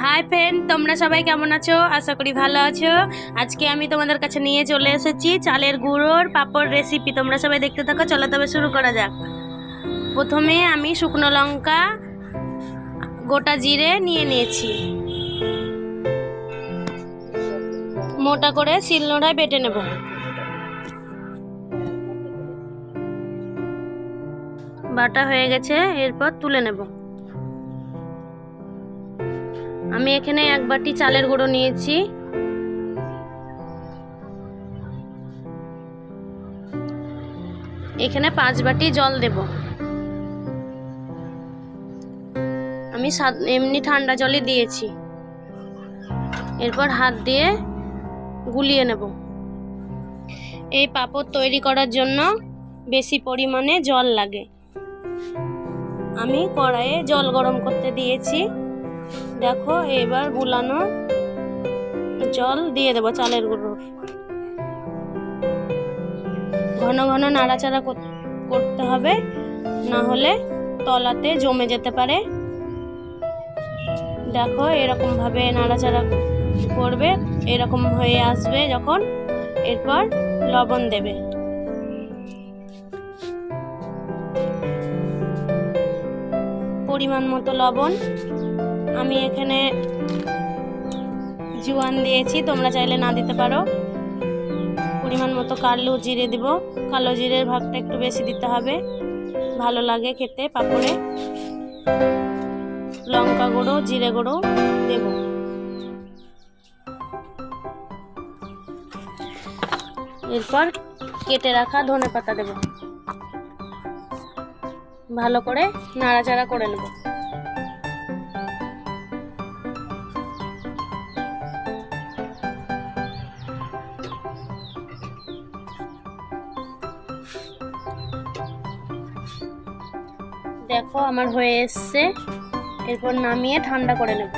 Hi friend, তোমরা সবাই কেমন আছো? আশা করি ভালো আছো। আজকে আমি তোমাদের কাছে নিয়ে চলে এসেছি চালের গুঁড়োর পাঁপড় রেসিপি। তোমরা সবাই দেখতে থাকো, চলো তবে শুরু করা যাক। প্রথমে আমি শুকনো লঙ্কা, গোটা জিরে নিয়ে নিয়েছি, মোটা করে শিলনোড়ায় বেটে নেব। বাটা হয়ে গেছে, এরপর তুলে নেব। আমি এখানে 1 বাটি চালের গুঁড়ো নিয়েছি। এখানে 5 বাটি জল দেব। আমি এমনি ঠান্ডা জলই দিয়েছি। এরপর হাত দিয়ে গুলিয়ে নেব। এই পাঁপড় তৈরি করার জন্য বেশি পরিমাণে জল লাগে। আমি কড়াইয়ে জল গরম করতে দিয়েছি। দেখো, এবার গুলানো জল দিয়ে দেব চালের গুঁড়ো। ঘন ঘন নাড়াচাড়া করতে হবে, না হলে তলাতে জমে যেতে পারে। দেখো, এরকম ভাবে নাড়াচাড়া করবে, এরকম হয়ে আসবে যখন, এরপর লবণ দেবে। পরিমাণ মতো লবণ। আমি এখানে জোয়ান দিয়েছি, তোমরা চাইলে না দিতে পারো। পরিমাণ মতো কালো জিরে দেব। কালো জিরের ভাগটা একটু বেশি দিতে হবে, ভালো লাগে খেতে পাঁপড়ে। লঙ্কা গুঁড়ো, জিরে গুঁড়ো দেব। এরপর কেটে রাখা ধনেপাতা দেব। ভালো করে নাড়াচাড়া করে নেব। দেখো, আমার হয়ে এসছে। এরপর নামিয়ে ঠান্ডা করে নেব।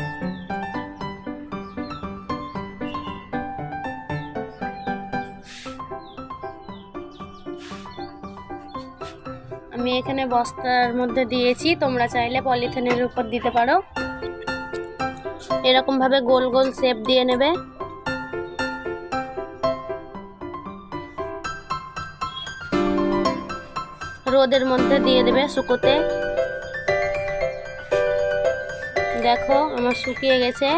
আমি এখানে বস্তার মধ্যে দিয়েছি, তোমরা চাইলে পলিথিনের উপর দিতে পারো। এরকম ভাবে গোল গোল শেপ দিয়ে নেবে। রোদের মধ্যে দিয়ে দেবে শুকোতে। দেখো, আমার শুকিয়ে গেছে।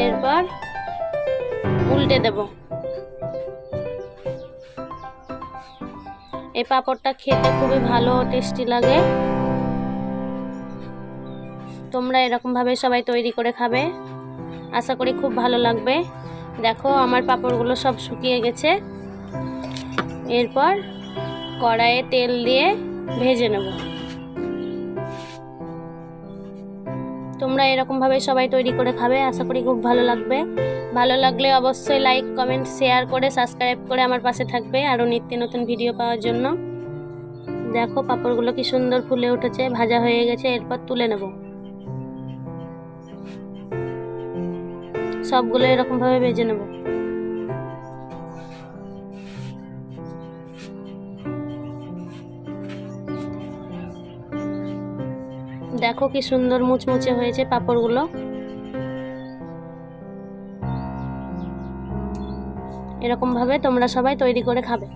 এরপর উল্টে দেব। এই পাঁপড়টা খেতে খুবই ভালো, টেস্টি লাগে। তোমরা এরকম ভাবে সবাই তৈরি করে খাবে, আশা করি খুব ভালো লাগবে। দেখো, আমার পাঁপড়গুলো সব শুকিয়ে গেছে। এরপর কড়াইয়ে তেল দিয়ে ভেজে নেব। তোমরা এরকম ভাবে সবাই তৈরি করে খাবে, আশা করি খুব ভালো লাগবে। ভালো লাগলে অবশ্যই লাইক, কমেন্ট, শেয়ার করে সাবস্ক্রাইব করে আমার পাশে থাকবে আরও নিত্য নতুন ভিডিও পাওয়ার জন্য। দেখো, পাঁপড়গুলো কি সুন্দর ফুলে উঠেছে, ভাজা হয়ে গেছে। এরপর তুলে নেব। সবগুলো এরকম ভাবে ভেজে নেব। দেখো, কি সুন্দর মুচমুচে হয়েছে পাঁপড়গুলো। এরকম ভাবে তোমরা সবাই তৈরি করে খাবে।